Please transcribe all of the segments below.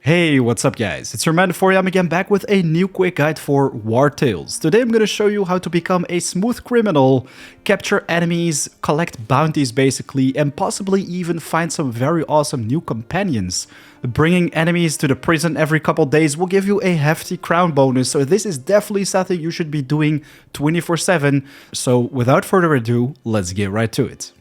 Hey, what's up guys? It's your man 4am again, back with a new quick guide for Wartales. Today I'm gonna show you how to become a smooth criminal, capture enemies, collect bounties basically, and possibly even find some very awesome new companions. Bringing enemies to the prison every couple days will give you a hefty crown bonus, so this is definitely something you should be doing 24/7. So without further ado, let's get right to it.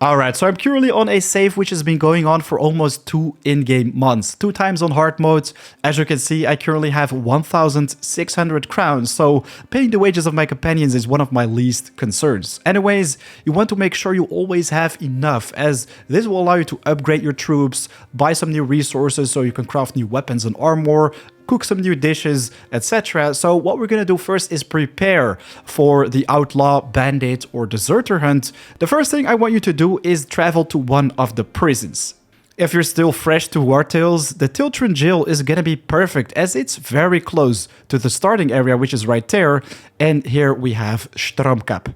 Alright, so I'm currently on a save which has been going on for almost 2 in-game months. 2 times on hard mode. As you can see, I currently have 1,600 crowns, so paying the wages of my companions is one of my least concerns. Anyways, you want to make sure you always have enough, as this will allow you to upgrade your troops, buy some new resources so you can craft new weapons and armor, cook some new dishes, etc. So what we're gonna do first is prepare for the outlaw, bandit, or deserter hunt. The first thing I want you to do is travel to one of the prisons. If you're still fresh to Wartales, the Tiltron jail is gonna be perfect as it's very close to the starting area, which is right there. And here we have Stromkap.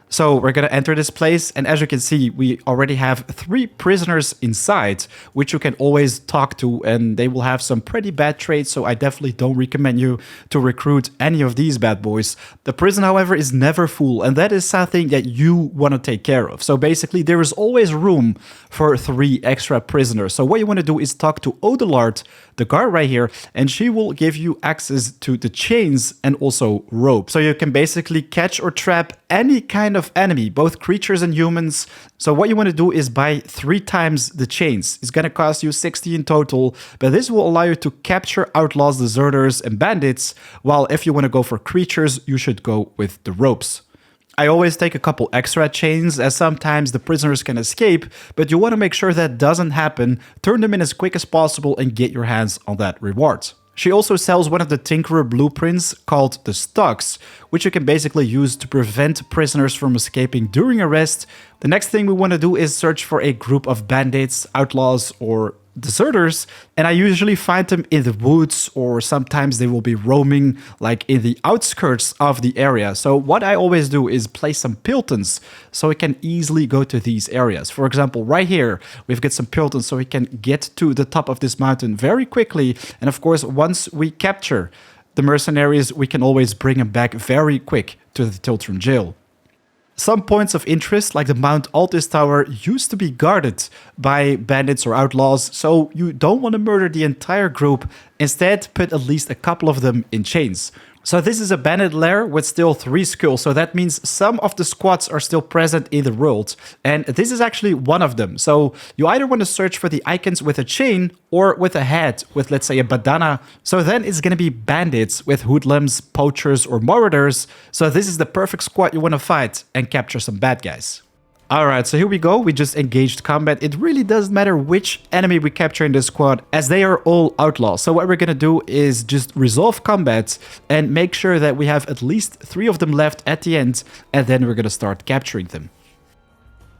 So we're gonna enter this place, and as you can see, we already have 3 prisoners inside, which you can always talk to, and they will have some pretty bad traits, so I definitely don't recommend you to recruit any of these bad boys. The prison, however, is never full, and that is something that you want to take care of. So basically, there is always room for 3 extra prisoners. So what you want to do is talk to Odelard, the guard right here, and she will give you access to the chains and also rope. So you can basically catch or trap any kind of enemy, both creatures and humans. So what you want to do is buy 3 times the chains. It's going to cost you 60 in total, but this will allow you to capture outlaws, deserters, and bandits, while if you want to go for creatures, you should go with the ropes. I always take a couple extra chains, as sometimes the prisoners can escape, but you want to make sure that doesn't happen. Turn them in as quick as possible and get your hands on that reward. She also sells one of the Tinkerer blueprints called the Stocks, which you can basically use to prevent prisoners from escaping during arrest. The next thing we want to do is search for a group of bandits, outlaws, or deserters, and I usually find them in the woods, or sometimes they will be roaming like in the outskirts of the area. So what I always do is place some piltons so we can easily go to these areas. For example, right here we've got some piltons so we can get to the top of this mountain very quickly, and of course once we capture the mercenaries we can always bring them back very quick to the Tiltron jail. Some points of interest, like the Mount Altis Tower, used to be guarded by bandits or outlaws, so you don't want to murder the entire group. Instead, put at least a couple of them in chains. So this is a bandit lair with still 3 skulls, so that means some of the squads are still present in the world, and this is actually one of them. So you either want to search for the icons with a chain or with a head with, let's say, a bandana. So then it's going to be bandits with hoodlums, poachers, or marauders. So this is the perfect squad you want to fight and capture some bad guys. Alright, so here we go. We just engaged combat. It really doesn't matter which enemy we capture in this squad, as they are all outlaws. So what we're gonna do is just resolve combat and make sure that we have at least 3 of them left at the end, and then we're gonna start capturing them.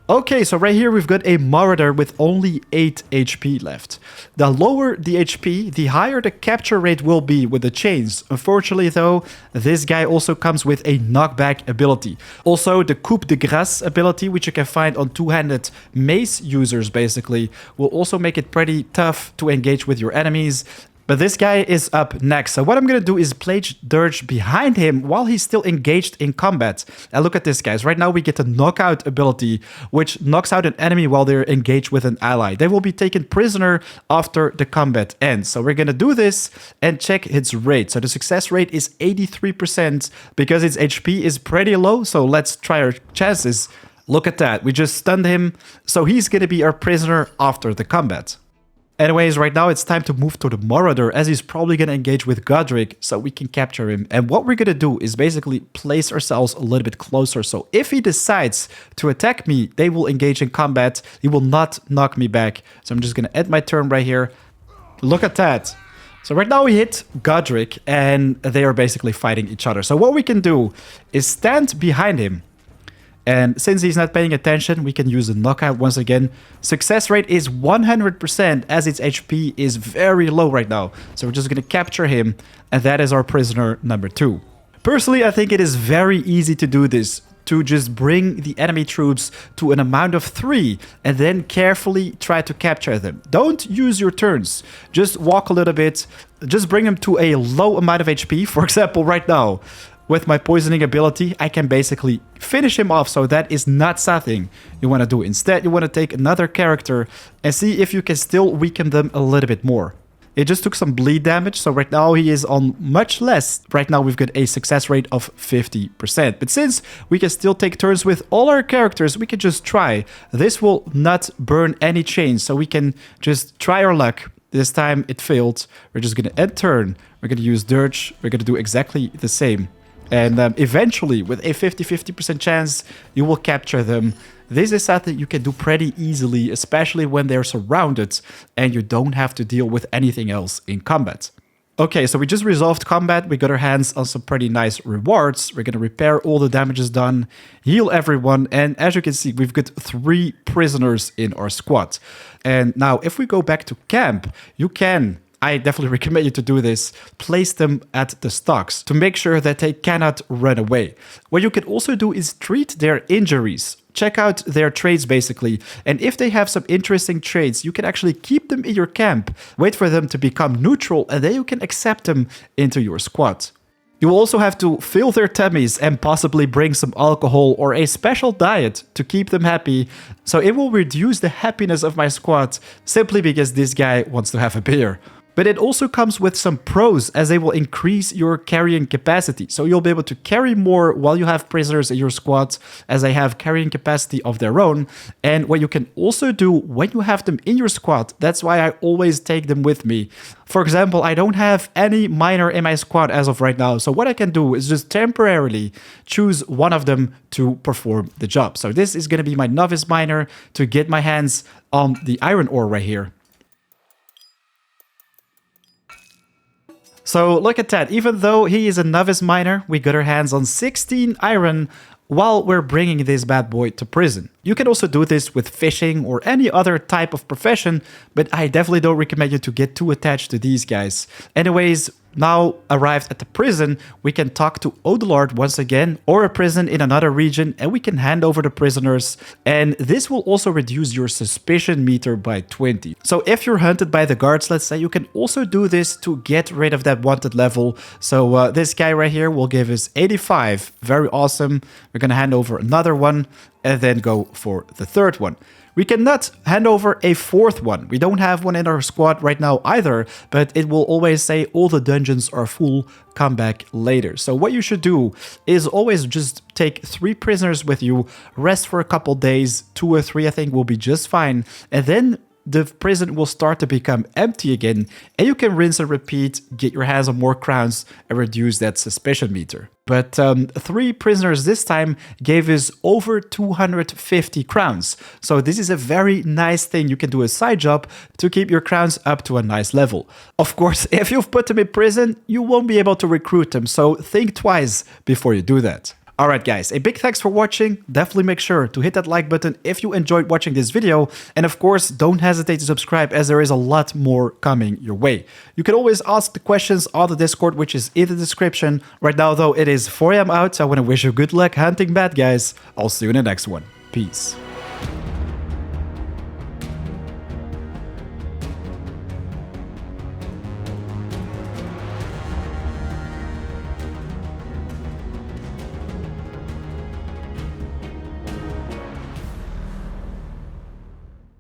Okay, so right here we've got a Marauder with only 8 HP left. The lower the HP, the higher the capture rate will be with the chains. Unfortunately though, this guy also comes with a knockback ability. Also, the coup de grace ability, which you can find on 2-handed mace users basically, will also make it pretty tough to engage with your enemies. But this guy is up next. So what I'm going to do is place Dirge behind him while he's still engaged in combat. And look at this, guys. Right now we get the knockout ability, which knocks out an enemy while they're engaged with an ally. They will be taken prisoner after the combat ends. So we're going to do this and check its rate. So the success rate is 83% because its HP is pretty low. So let's try our chances. Look at that. We just stunned him. So he's going to be our prisoner after the combat. Anyways, right now it's time to move to the Marauder, as he's probably going to engage with Godric, so we can capture him. And what we're going to do is basically place ourselves a little bit closer. So if he decides to attack me, they will engage in combat. He will not knock me back. So I'm just going to end my turn right here. Look at that. So right now we hit Godric, and they are basically fighting each other. So what we can do is stand behind him. And since he's not paying attention, we can use the knockout once again. Success rate is 100% as its HP is very low right now. So we're just going to capture him, and that is our prisoner number 2. Personally, I think it is very easy to do this. to just bring the enemy troops to an amount of 3 and then carefully try to capture them. Don't use your turns. Just walk a little bit. Just bring them to a low amount of HP. For example, right now, with my poisoning ability, I can basically finish him off. So that is not something you want to do. Instead, you want to take another character and see if you can still weaken them a little bit more. It just took some bleed damage, so right now he is on much less. Right now we've got a success rate of 50%. But since we can still take turns with all our characters, we can just try. This will not burn any chains, so we can just try our luck. This time it failed. We're just going to end turn. We're going to use Dirge. We're going to do exactly the same. And eventually, with a 50% chance, you will capture them. This is something you can do pretty easily, especially when they're surrounded and you don't have to deal with anything else in combat. Okay, so we just resolved combat. We got our hands on some pretty nice rewards. We're going to repair all the damages done, heal everyone, and as you can see, we've got 3 prisoners in our squad. And now, if we go back to camp, you can... I definitely recommend you to do this. Place them at the stocks to make sure that they cannot run away. What you can also do is treat their injuries. Check out their traits basically. And if they have some interesting traits, you can actually keep them in your camp. Wait for them to become neutral and then you can accept them into your squad. You will also have to fill their tummies and possibly bring some alcohol or a special diet to keep them happy. So it will reduce the happiness of my squad simply because this guy wants to have a beer. But it also comes with some pros as they will increase your carrying capacity. So you'll be able to carry more while you have prisoners in your squad as they have carrying capacity of their own. And what you can also do when you have them in your squad, that's why I always take them with me. For example, I don't have any miner in my squad as of right now. So what I can do is just temporarily choose one of them to perform the job. So this is going to be my novice miner to get my hands on the iron ore right here. So look at that, even though he is a novice miner, we got our hands on 16 iron while we're bringing this bad boy to prison. You can also do this with fishing or any other type of profession, but I definitely don't recommend you to get too attached to these guys. Anyways, now arrived at the prison, we can talk to Outlaws once again, or a prison in another region, and we can hand over the prisoners. And this will also reduce your suspicion meter by 20. So if you're hunted by the guards, let's say, you can also do this to get rid of that wanted level. So this guy right here will give us 85. Very awesome. We're gonna hand over another one and then go for the third one. We cannot hand over a 4th one. We don't have one in our squad right now either, but it will always say all the dungeons are full, come back later. So what you should do is always just take 3 prisoners with you, rest for a couple days, 2 or 3 I think will be just fine, and then the prison will start to become empty again, and you can rinse and repeat, get your hands on more crowns, and reduce that suspicion meter. But 3 prisoners this time gave us over 250 crowns. So this is a very nice thing you can do a side job to keep your crowns up to a nice level. Of course, if you've put them in prison, you won't be able to recruit them, so think twice before you do that. Alright guys, a big thanks for watching. Definitely make sure to hit that like button if you enjoyed watching this video. And of course, don't hesitate to subscribe as there is a lot more coming your way. You can always ask the questions on the Discord, which is in the description. Right now though, it is 4 AM out, so I want to wish you good luck hunting bad guys. I'll see you in the next one. Peace.